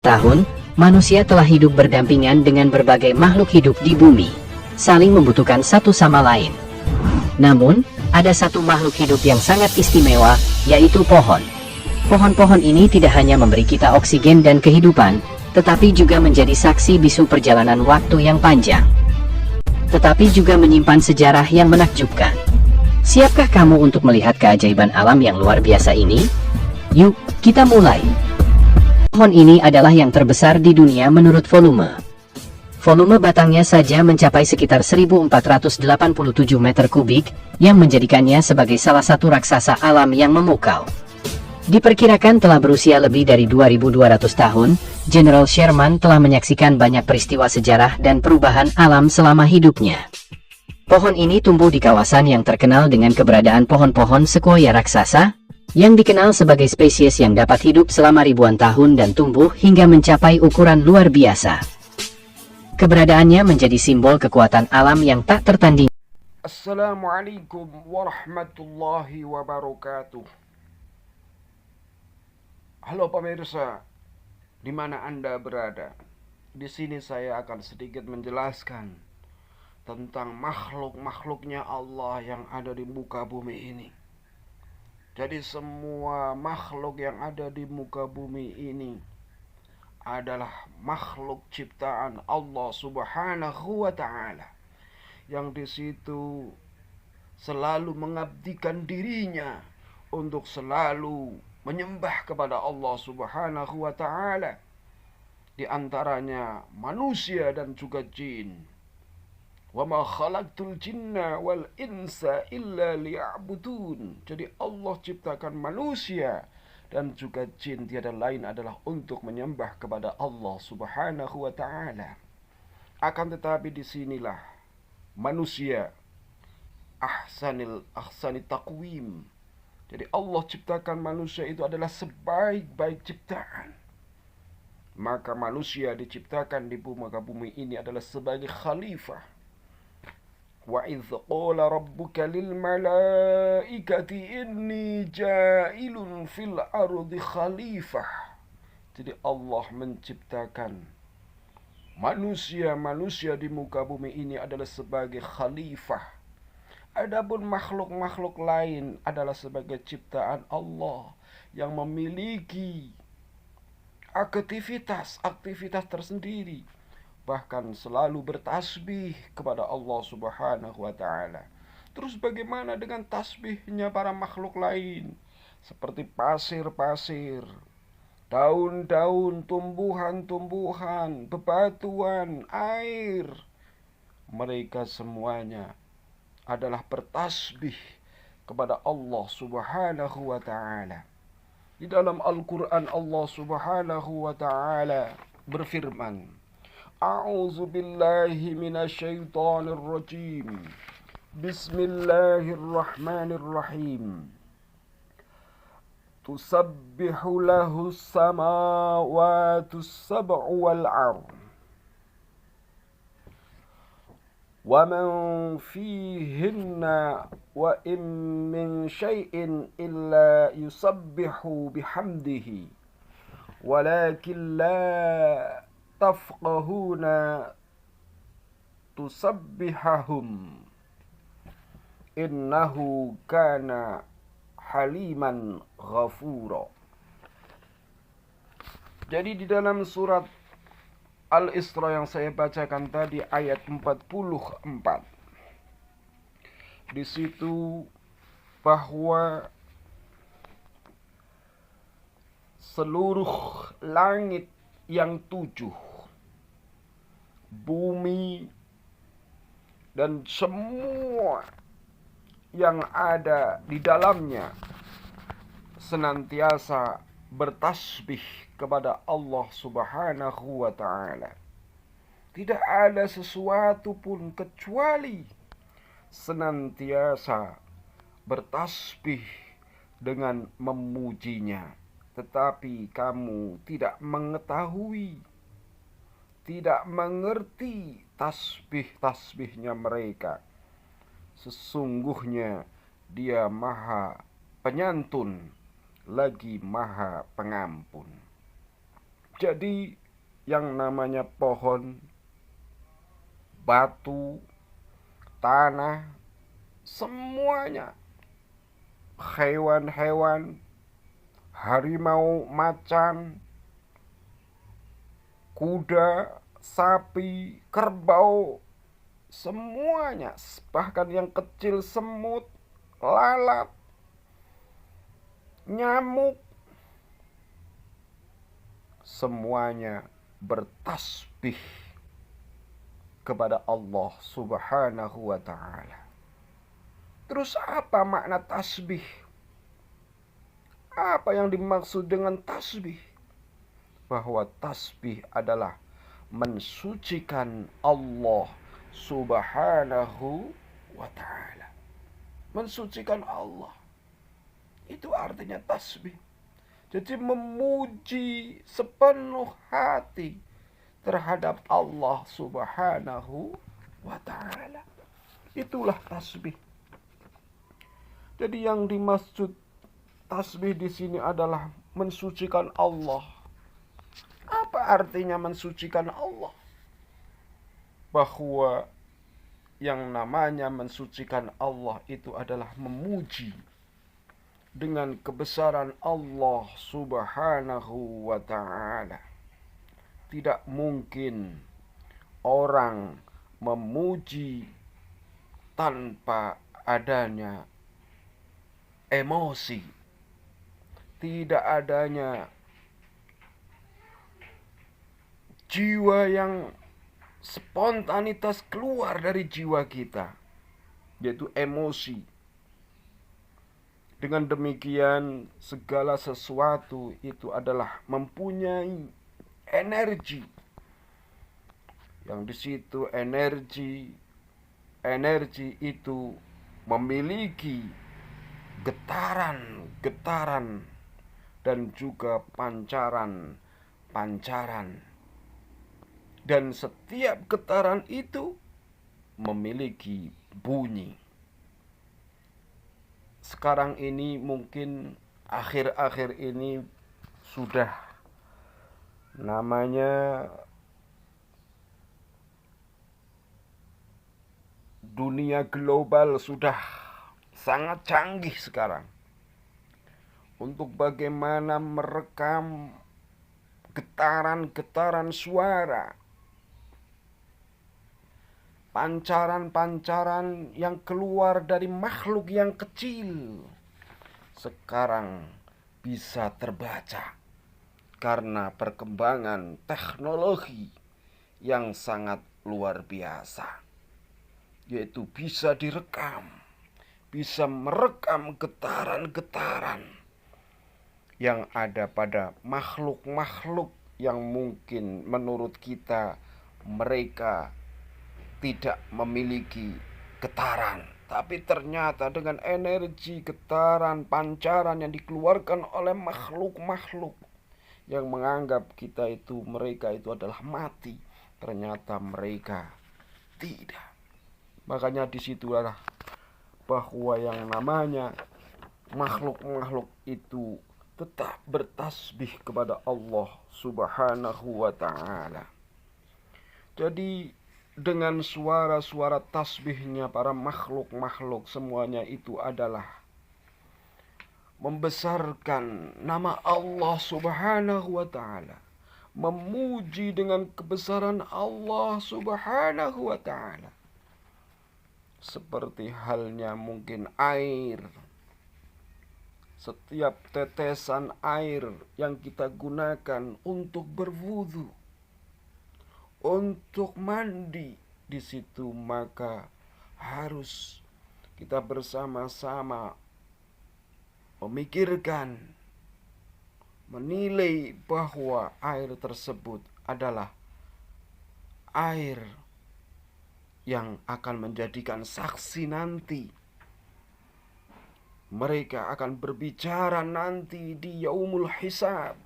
Tahun, manusia telah hidup berdampingan dengan berbagai makhluk hidup di bumi, saling membutuhkan satu sama lain. Namun, ada satu makhluk hidup yang sangat istimewa, yaitu pohon. Pohon-pohon ini tidak hanya memberi kita oksigen dan kehidupan, tetapi juga menjadi saksi bisu perjalanan waktu yang panjang. Tetapi juga menyimpan sejarah yang menakjubkan. Siapkah kamu untuk melihat keajaiban alam yang luar biasa ini? Yuk, kita mulai. Pohon ini adalah yang terbesar di dunia menurut volume. Volume batangnya saja mencapai sekitar 1487 meter kubik, yang menjadikannya sebagai salah satu raksasa alam yang memukau. Diperkirakan telah berusia lebih dari 2200 tahun, General Sherman telah menyaksikan banyak peristiwa sejarah dan perubahan alam selama hidupnya. Pohon ini tumbuh di kawasan yang terkenal dengan keberadaan pohon-pohon sequoia raksasa, yang dikenal sebagai spesies yang dapat hidup selama ribuan tahun dan tumbuh hingga mencapai ukuran luar biasa. Keberadaannya menjadi simbol kekuatan alam yang tak tertanding. Assalamualaikum warahmatullahi wabarakatuh. Halo pemirsa, di mana Anda berada? Di sini saya akan sedikit menjelaskan tentang makhluk-makhluknya Allah yang ada di muka bumi ini. Jadi semua makhluk yang ada di muka bumi ini adalah makhluk ciptaan Allah Subhanahu wa Ta'ala, yang di situ selalu mengabdikan dirinya untuk selalu menyembah kepada Allah Subhanahu wa Ta'ala, di antaranya manusia dan juga jin. Wa ma khalaqtul jinna wal insa illa liya'budun. Jadi Allah ciptakan manusia dan juga jin tiada lain adalah untuk menyembah kepada Allah Subhanahu wa Ta'ala. Akan tetapi disinilah manusia ahsani taqwim. Jadi Allah ciptakan manusia itu adalah sebaik-baik ciptaan. Maka manusia diciptakan di muka bumi ini adalah sebagai khalifah. Wa idz qala rabbuka lil malaikati inni ja'ilun fil ardi khalifah. Jadi Allah menciptakan manusia di muka bumi ini adalah sebagai khalifah. Adapun makhluk-makhluk lain adalah sebagai ciptaan Allah yang memiliki aktivitas tersendiri, bahkan selalu bertasbih kepada Allah Subhanahu wa Ta'ala. Terus bagaimana dengan tasbihnya para makhluk lain, seperti pasir-pasir, daun-daun, tumbuhan-tumbuhan, bebatuan, air? Mereka semuanya adalah bertasbih kepada Allah Subhanahu wa Ta'ala. Di dalam Al-Quran Allah Subhanahu wa Ta'ala berfirman, A'udzu billahi minasyaitonir rajim. Bismillahirrahmanirrahim. Tusabbihu lahus samawati sab'u wal ardh wa man fihinna wa in min syai'in illa yusabbihu bihamdihi walakin la tafqahuna tusabbihahum innahu kana haliman ghafura. Jadi di dalam surat Al-Isra yang saya bacakan tadi ayat 44, di situ bahwa seluruh langit yang 7, bumi, dan semua yang ada di dalamnya senantiasa bertasbih kepada Allah Subhanahu wa Ta'ala. Tidak ada sesuatu pun kecuali senantiasa bertasbih dengan memujinya. Tetapi kamu tidak mengetahui, tidak mengerti tasbih-tasbihnya mereka. Sesungguhnya Dia Maha Penyantun lagi Maha Pengampun. Jadi yang namanya pohon, batu, tanah, semuanya, hewan-hewan, harimau, macan, kuda, sapi, kerbau, semuanya, bahkan yang kecil, semut, lalat, nyamuk, semuanya bertasbih kepada Allah Subhanahu wa ta'ala. Terus apa makna tasbih? Apa yang dimaksud dengan tasbih? Bahwa tasbih adalah mensucikan Allah Subhanahu wa ta'ala. Mensucikan Allah, itu artinya tasbih. Jadi memuji sepenuh hati terhadap Allah Subhanahu wa ta'ala. Itulah tasbih. Jadi yang dimaksud tasbih di sini adalah mensucikan Allah. Apa artinya mensucikan Allah? Bahwa yang namanya mensucikan Allah itu adalah memuji dengan kebesaran Allah Subhanahu wa ta'ala. Tidak mungkin orang memuji tanpa adanya emosi, tidak adanya jiwa yang spontanitas keluar dari jiwa kita, yaitu emosi. Dengan demikian, segala sesuatu itu adalah mempunyai energi. Yang di situ energi itu memiliki getaran dan juga pancaran. Dan setiap getaran itu memiliki bunyi. Sekarang ini mungkin akhir-akhir ini sudah namanya dunia global sudah sangat canggih sekarang untuk bagaimana merekam getaran-getaran suara, pancaran-pancaran yang keluar dari makhluk yang kecil sekarang bisa terbaca karena perkembangan teknologi yang sangat luar biasa, yaitu bisa direkam, bisa merekam getaran-getaran yang ada pada makhluk-makhluk yang mungkin menurut kita mereka tidak memiliki getaran, tapi ternyata dengan energi getaran pancaran yang dikeluarkan oleh makhluk-makhluk yang menganggap mereka itu adalah mati, ternyata mereka tidak. Makanya disitulah bahwa yang namanya makhluk-makhluk itu tetap bertasbih kepada Allah Subhanahu wa ta'ala. Jadi dengan suara-suara tasbihnya para makhluk-makhluk semuanya itu adalah membesarkan nama Allah Subhanahu wa ta'ala, memuji dengan kebesaran Allah Subhanahu wa ta'ala. Seperti halnya mungkin air, setiap tetesan air yang kita gunakan untuk berwudu, untuk mandi di situ, maka harus kita bersama-sama memikirkan, menilai bahwa air tersebut adalah air yang akan menjadikan saksi nanti. Mereka akan berbicara nanti di yaumul hisab,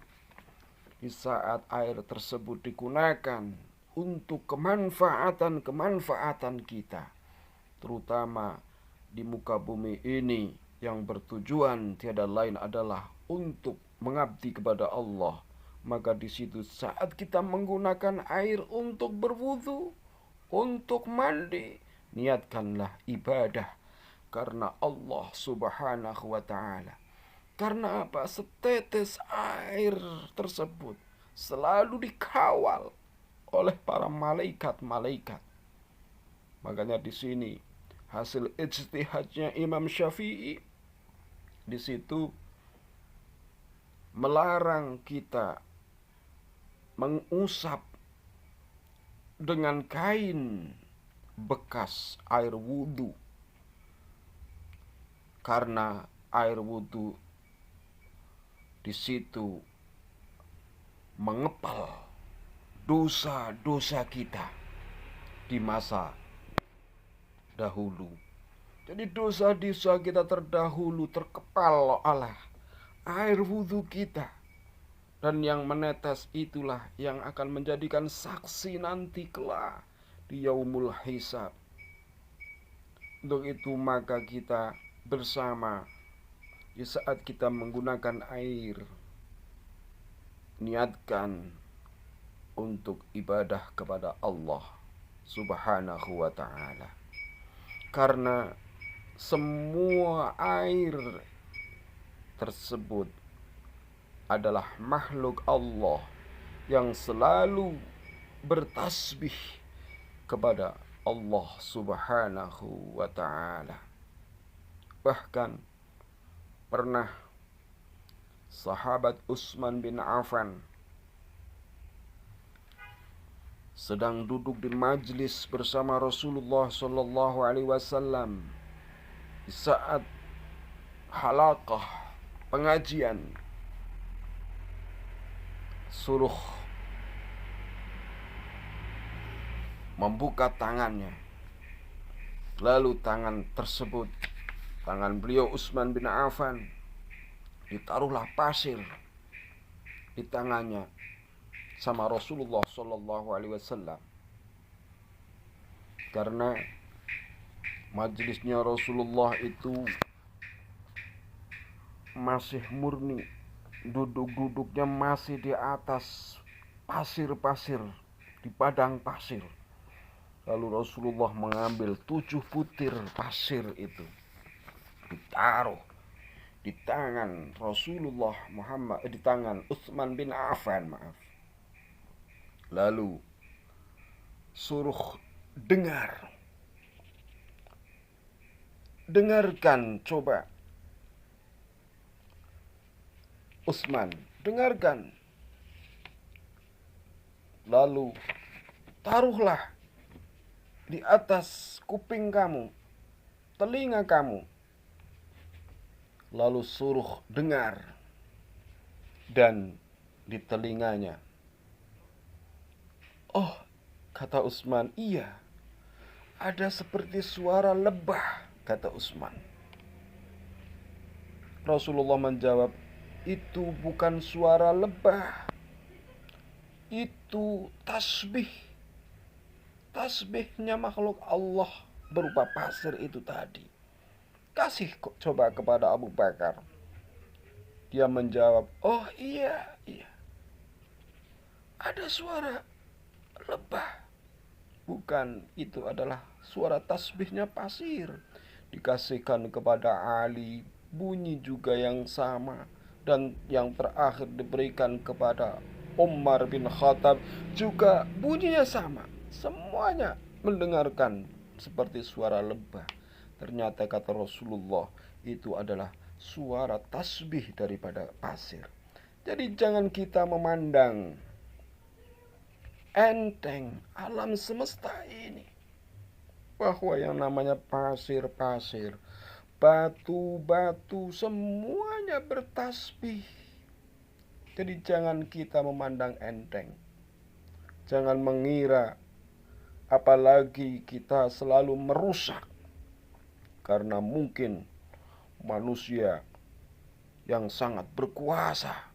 di saat air tersebut digunakan untuk kemanfaatan kita, terutama di muka bumi ini yang bertujuan tiada lain adalah untuk mengabdi kepada Allah, Maka di situ saat kita menggunakan air untuk berwudu, untuk mandi, niatkanlah ibadah karena Allah Subhanahu wa taala. Karena apa? Setetes air tersebut selalu dikawal oleh para malaikat-malaikat. Makanya di sini hasil ijtihadnya Imam Syafi'i di situ melarang kita mengusap dengan kain bekas air wudhu, karena air wudhu di situ mengepal dosa-dosa kita di masa dahulu. Jadi dosa-dosa kita terdahulu terkepal oleh air wudhu kita. Dan yang menetes itulah yang akan menjadikan saksi nanti kelak di yaumul hisab. Untuk itu maka kita bersama di saat kita menggunakan air, niatkan untuk ibadah kepada Allah Subhanahu wa ta'ala. Karena semua air tersebut adalah makhluk Allah yang selalu bertasbih kepada Allah Subhanahu wa ta'ala. Bahkan pernah sahabat Utsman bin Affan sedang duduk di majlis bersama Rasulullah sallallahu alaihi wasallam di saat halaqah pengajian, suruh membuka tangannya. Lalu tangan tersebut, tangan beliau Utsman bin Affan, ditaruhlah pasir di tangannya sama Rasulullah sallallahu alaihi wasallam. Karena majelisnya Rasulullah itu masih murni, duduk-duduknya masih di atas pasir-pasir, di padang pasir. Lalu Rasulullah mengambil 7 butir pasir itu, ditaruh di tangan Rasulullah Muhammad, di tangan Utsman bin Affan, Lalu suruh dengarkan, coba Utsman, dengarkan. Lalu taruhlah di atas kuping kamu, telinga kamu. Lalu suruh dengar. Dan di telinganya, oh, kata Utsman, iya, ada seperti suara lebah, kata Utsman. Rasulullah menjawab, itu bukan suara lebah, itu tasbih. Tasbihnya makhluk Allah berupa pasir itu tadi. Kasih coba kepada Abu Bakar. Dia menjawab, oh iya, ada suara lebah. Bukan, itu adalah suara tasbihnya pasir. Dikasihkan kepada Ali, bunyi juga yang sama. Dan yang terakhir diberikan kepada Umar bin Khattab, juga bunyinya sama. Semuanya mendengarkan seperti suara lebah. Ternyata kata Rasulullah, itu adalah suara tasbih daripada pasir. Jadi jangan kita memandang enteng alam semesta ini, bahwa yang namanya pasir-pasir, batu-batu, semuanya bertasbih. Jadi jangan kita memandang enteng. Jangan mengira, apalagi kita selalu merusak. Karena mungkin manusia yang sangat berkuasa,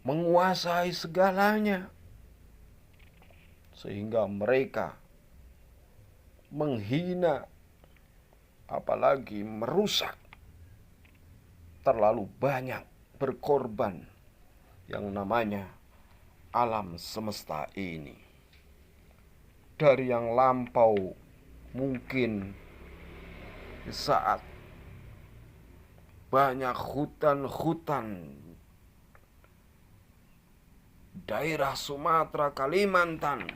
menguasai segalanya, sehingga mereka menghina, apalagi merusak, terlalu banyak berkorban, yang namanya alam semesta ini. Dari yang lampau, mungkin di saat banyak hutan-hutan daerah Sumatera, Kalimantan,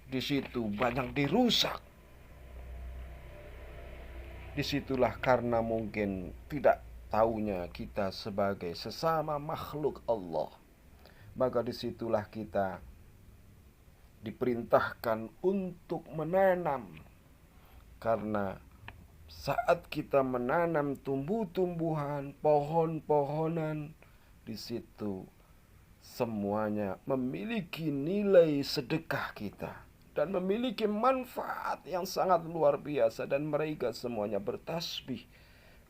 di situ banyak dirusak. Disitulah karena mungkin tidak taunya kita sebagai sesama makhluk Allah. Maka disitulah kita diperintahkan untuk menanam. Karena saat kita menanam tumbuh-tumbuhan, pohon-pohonan, di situ semuanya memiliki nilai sedekah kita dan memiliki manfaat yang sangat luar biasa, dan mereka semuanya bertasbih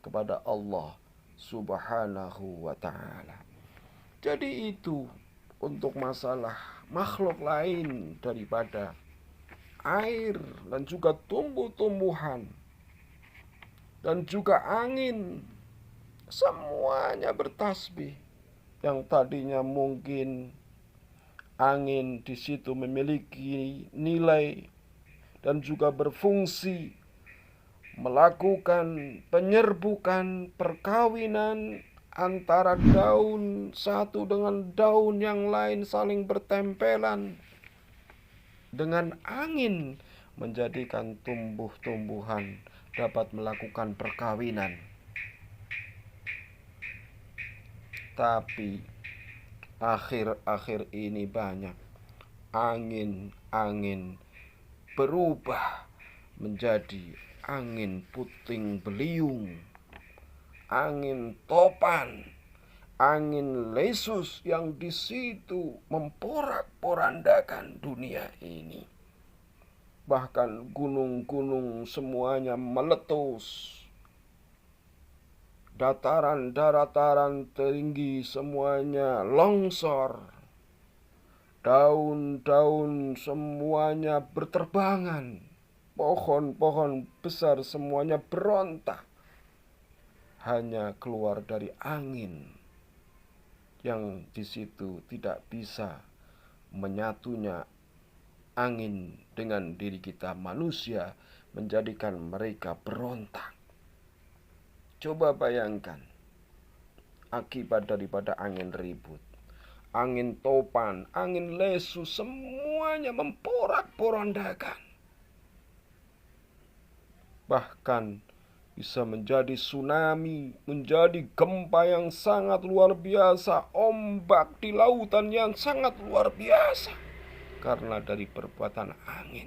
kepada Allah Subhanahu wa ta'ala. Jadi itu untuk masalah makhluk lain daripada air dan juga tumbuh-tumbuhan dan juga angin, semuanya bertasbih. Yang tadinya mungkin angin di situ memiliki nilai dan juga berfungsi melakukan penyerbukan perkawinan antara daun satu dengan daun yang lain, saling bertempelan, dengan angin menjadikan tumbuh-tumbuhan dapat melakukan perkawinan. Tapi akhir-akhir ini banyak angin berubah menjadi angin puting beliung, angin topan, angin lesus yang di situ memporak-porandakan dunia ini. Bahkan gunung-gunung semuanya meletus, dataran tinggi semuanya longsor, daun-daun semuanya berterbangan, pohon-pohon besar semuanya berontak, hanya keluar dari angin yang di situ tidak bisa menyatunya angin dengan diri kita manusia, menjadikan mereka berontak. Coba bayangkan akibat daripada angin ribut, angin topan, angin lesus, semuanya memporak-porandakan. Bahkan bisa menjadi tsunami, menjadi gempa yang sangat luar biasa, ombak di lautan yang sangat luar biasa, karena dari perbuatan angin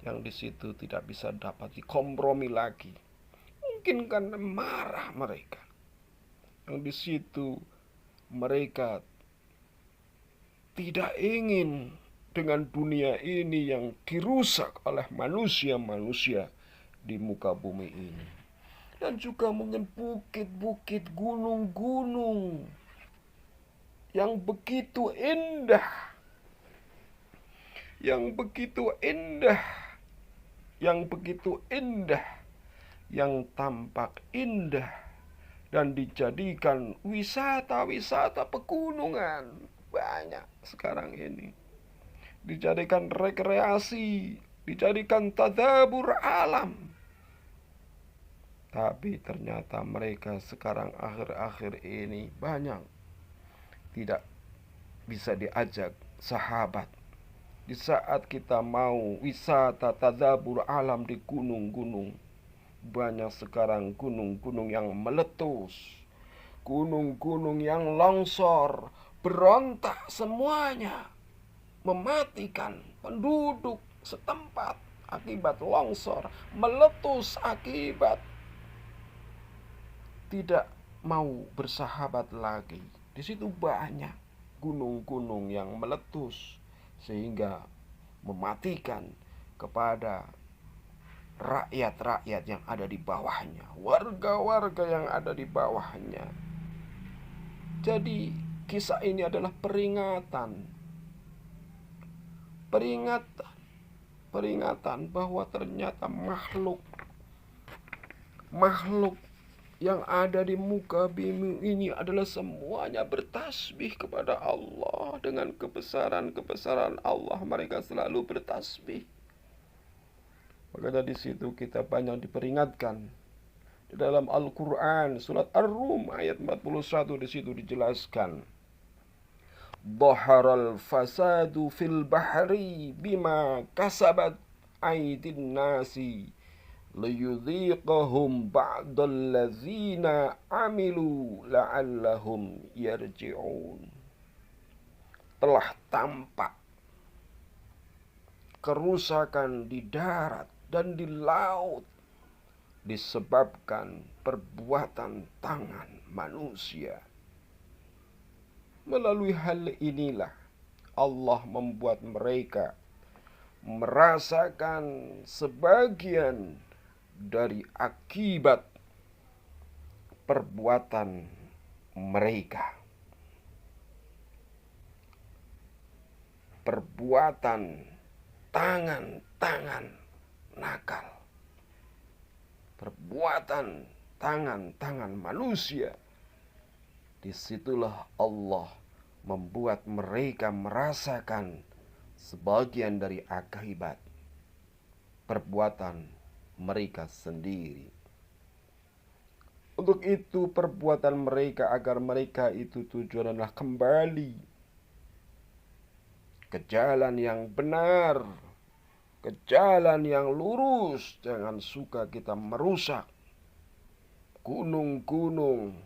yang di situ tidak bisa dapat dikompromi lagi. Mungkin karena marah mereka, yang di situ mereka tidak ingin dengan dunia ini yang dirusak oleh manusia-manusia di muka bumi ini. Dan juga mungkin bukit-bukit, gunung-gunung yang begitu indah, yang tampak indah dan dijadikan wisata-wisata pegunungan. Banyak sekarang ini dijadikan rekreasi, dijadikan tadabbur alam. Tapi ternyata mereka sekarang akhir-akhir ini banyak tidak bisa diajak sahabat. Di saat kita mau wisata tadabbur alam di gunung-gunung, banyak sekarang gunung-gunung yang meletus, gunung-gunung yang longsor, berontak semuanya, mematikan penduduk setempat akibat longsor, meletus akibat tidak mau bersahabat lagi. Di situ banyak gunung-gunung yang meletus sehingga mematikan kepada rakyat-rakyat yang ada di bawahnya, warga-warga yang ada di bawahnya. Jadi kisah ini adalah peringatan bahwa ternyata makhluk yang ada di muka bumi ini adalah semuanya bertasbih kepada Allah. Dengan kebesaran-kebesaran Allah mereka selalu bertasbih. Makanya di situ kita banyak diperingatkan. Di dalam Al-Quran surat Ar-Rum ayat 41 di situ dijelaskan, Dhaharal fasadu fil bahri bima kasabat aydin nasi liyudhiqahum ba'dallazina amilu la'allahum yarji'un. Telah tampak kerusakan di darat dan di laut disebabkan perbuatan tangan manusia. Melalui hal inilah Allah membuat mereka merasakan sebagian dari akibat perbuatan mereka. Perbuatan tangan-tangan nakal. Perbuatan tangan-tangan manusia. Disitulah Allah membuat mereka merasakan sebagian dari akibat perbuatan mereka sendiri. Untuk itu perbuatan mereka agar mereka itu tujuan adalah kembali ke jalan yang benar, ke jalan yang lurus. Jangan suka kita merusak gunung-gunung,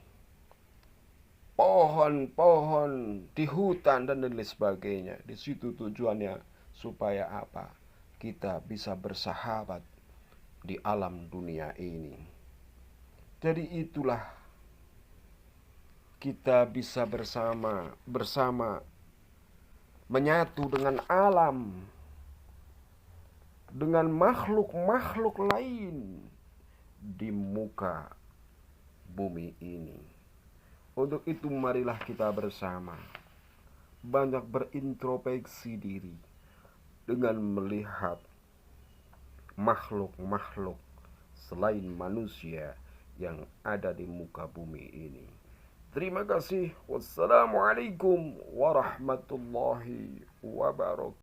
pohon-pohon di hutan dan lain sebagainya. Di situ tujuannya supaya apa? Kita bisa bersahabat di alam dunia ini. Jadi itulah kita bisa bersama menyatu dengan alam, dengan makhluk-makhluk lain di muka bumi ini. Untuk itu marilah kita bersama banyak berintrospeksi diri dengan melihat makhluk-makhluk selain manusia yang ada di muka bumi ini. Terima kasih. Wassalamualaikum warahmatullahi wabarakatuh.